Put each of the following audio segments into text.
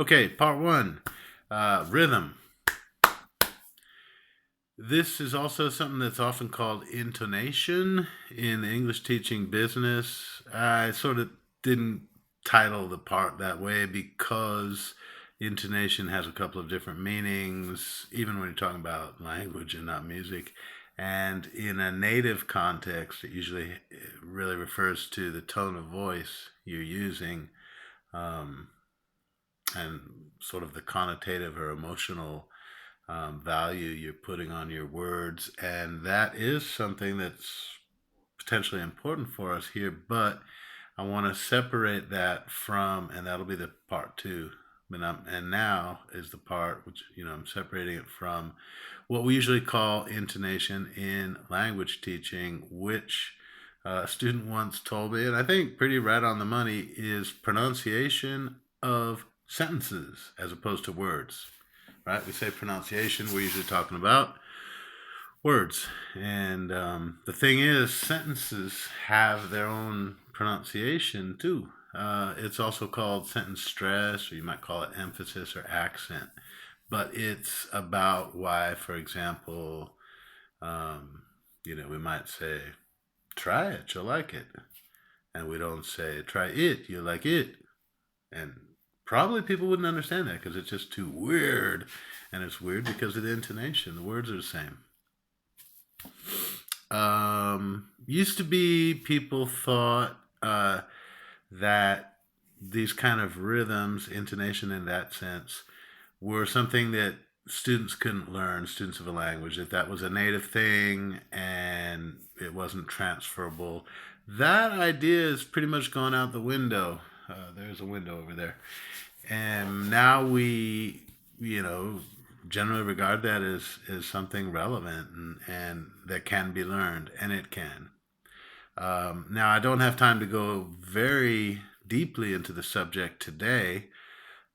Okay, part one, rhythm. This is also something that's often called intonation in the English teaching business. I sort of didn't title the part that way because intonation has a couple of different meanings, even when you're talking about language and not music. And in a native context, it usually really refers to the tone of voice you're using, um, and sort of the connotative or emotional value you're putting on your words. And that is something that's potentially important for us here, but I want to separate that from, and that'll be the part two. And now is the part which, I'm separating it from what we usually call intonation in language teaching, which a student once told me, and I think pretty right on the money, is pronunciation of sentences as opposed to words. Right? We say pronunciation, we're usually talking about words. And the thing is, sentences have their own pronunciation too. It's also called sentence stress, or you might call it emphasis or accent. But it's about why, for example, um, we might say, try it, you'll like it. And we don't say, try it, you'll like it. And probably people wouldn't understand that because it's just too weird. And it's weird because of the intonation. The words are the same. Used to be people thought that these kind of rhythms, intonation in that sense, were something that students couldn't learn, students of a language, that that was a native thing and it wasn't transferable. That idea is pretty much gone out the window. There's a window over there. And now we, you know, generally regard that as something relevant and that can be learned, and it can. Now, I don't have time to go very deeply into the subject today.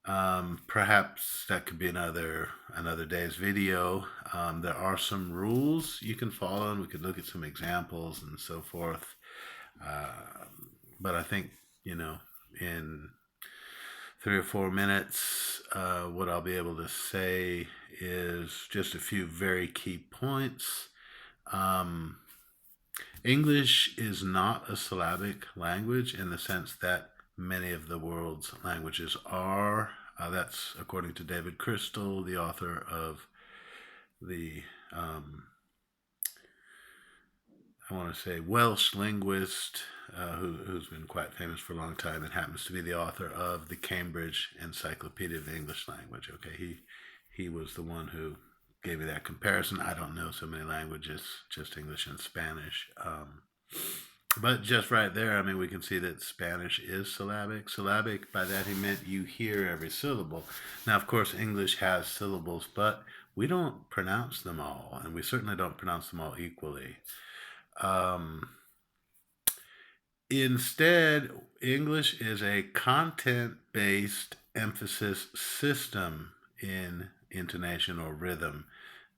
Perhaps that could be another day's video. There are some rules you can follow, and we could look at some examples and so forth. Uh, but I think in 3 or 4 minutes, what I'll be able to say is just a few very key points. Um, English is not a syllabic language in the sense that many of the world's languages are. That's according to David Crystal, the author of the, I want to say, Welsh linguist, who's been quite famous for a long time and happens to be the author of the Cambridge Encyclopedia of the English Language. Okay, he was the one who gave me that comparison. I don't know so many languages, just English and Spanish. But just right there, I mean, we can see that Spanish is syllabic. Syllabic, by that he meant you hear every syllable. Now, of course, English has syllables, but we don't pronounce them all, and we certainly don't pronounce them all equally. Um, Instead, English is a content based emphasis system in intonation or rhythm.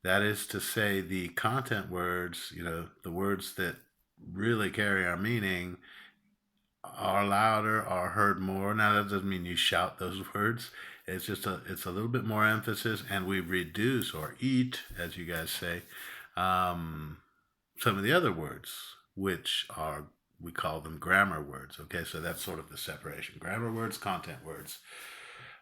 That is to say, the content words, the words that really carry our meaning, are louder, are heard more. Now, that doesn't mean you shout those words. It's a little bit more emphasis, and we reduce or eat, as you guys say, um, some of the other words, which are, we call them grammar words. Okay, so that's sort of the separation: grammar words, content words.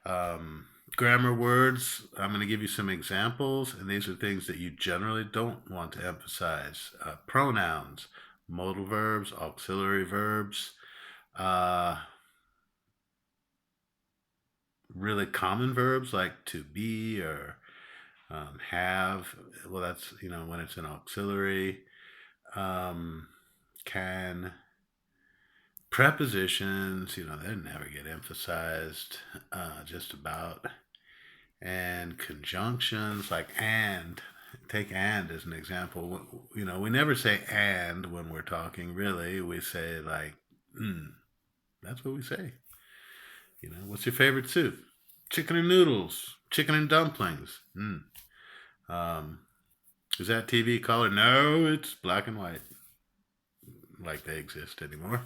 Um, Grammar words, I'm going to give you some examples, and these are things that you generally don't want to emphasize. Pronouns, modal verbs, auxiliary verbs, uh, really common verbs like to be or have. Well, that's, when it's an auxiliary. Um, can. Prepositions, they never get emphasized, just about. And conjunctions like and. Take and as an example. We never say and when we're talking, really. We say like, that's what we say. What's your favorite soup? Chicken and noodles, chicken and dumplings. Um, is that TV color? No, it's black and white, like they exist anymore.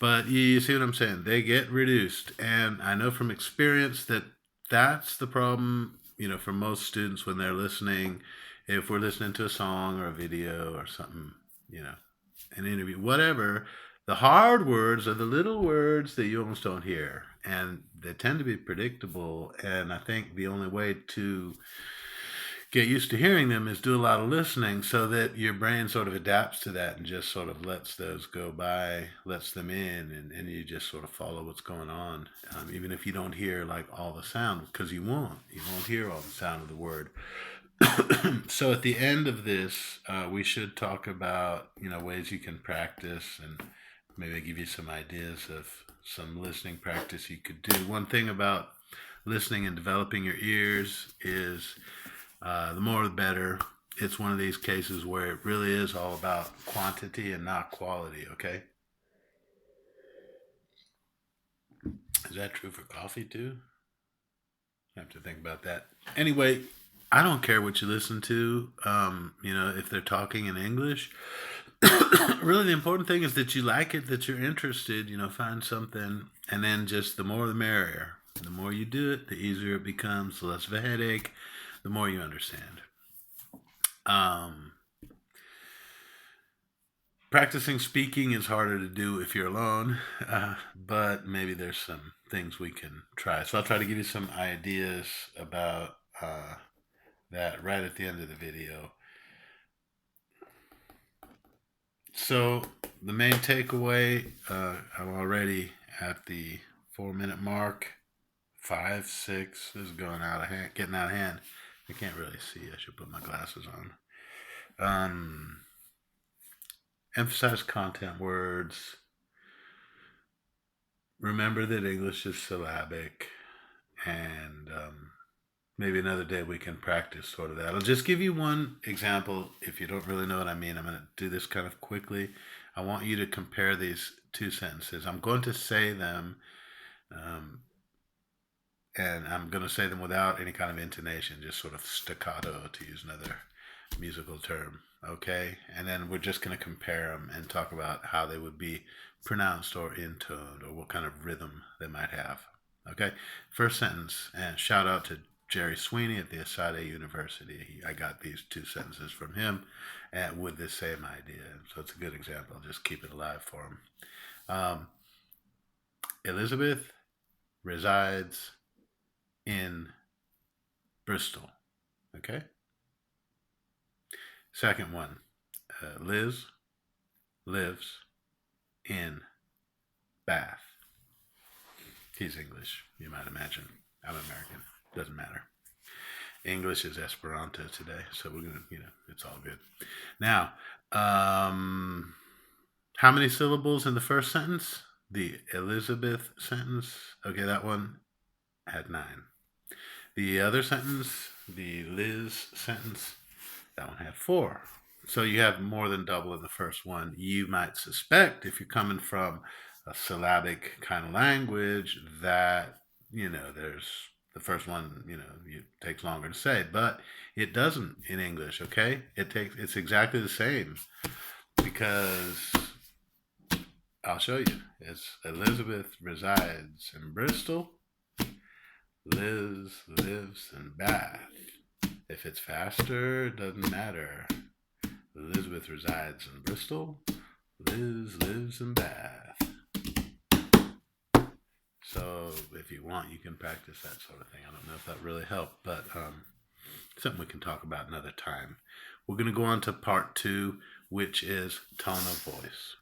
But you see what I'm saying? They get reduced. And I know from experience that that's the problem, for most students when they're listening. If we're listening to a song or a video or something, you know, an interview, whatever, the hard words are the little words that you almost don't hear. And they tend to be predictable. And I think the only way to get used to hearing them is do a lot of listening so that your brain sort of adapts to that and just sort of lets those go by, lets them in, and you just sort of follow what's going on. Even if you don't hear like all the sound, because you won't hear all the sound of the word. So at the end of this, we should talk about ways you can practice, and maybe give you some ideas of some listening practice you could do. One thing about listening and developing your ears is the more the better. It's one of these cases where it really is all about quantity and not quality. Okay, is that true for coffee too? I have to think about that. Anyway, I don't care what you listen to. If they're talking in English, really the important thing is that you like it, that you're interested. Find something, and then just the more the merrier. The more you do it, the easier it becomes. The less of a headache. The more you understand. Um, Practicing speaking is harder to do if you're alone, but maybe there's some things we can try. So I'll try to give you some ideas about that right at the end of the video. So the main takeaway, I'm already at the 4-minute mark. 5, 6 this is going out of hand, getting out of hand. I can't really see. I should put my glasses on. Emphasize content words. Remember that English is syllabic, and maybe another day we can practice sort of that. I'll just give you one example. If you don't really know what I mean, I'm going to do this kind of quickly. I want you to compare these two sentences. I'm going to say them, and I'm going to say them without any kind of intonation, just sort of staccato, to use another musical term. Okay, and then we're just going to compare them and talk about how they would be pronounced or intoned, or what kind of rhythm they might have. Okay, first sentence, and shout out to Jerry Sweeney at the ESADE University. I got these two sentences from him, and with the same idea. So it's a good example. Just keep it alive for him. Elizabeth resides in Bristol. Okay. Second one, Liz lives in Bath. He's English, you might imagine. I'm American. Doesn't matter. English is Esperanto today, so we're gonna, it's all good. Now, how many syllables in the first sentence? The Elizabeth sentence. Okay, that one had 9. The other sentence, the Liz sentence, that one had 4. So you have more than double in the first one. You might suspect, if you're coming from a syllabic kind of language, that, there's the first one, it takes longer to say, but it doesn't in English, okay? It's exactly the same, because I'll show you. It's Elizabeth resides in Bristol. Liz lives in Bath. If it's faster, it doesn't matter. Elizabeth resides in Bristol. Liz lives in Bath. So if you want, you can practice that sort of thing. I don't know if that really helped, but something we can talk about another time. We're going to go on to part 2, which is tone of voice.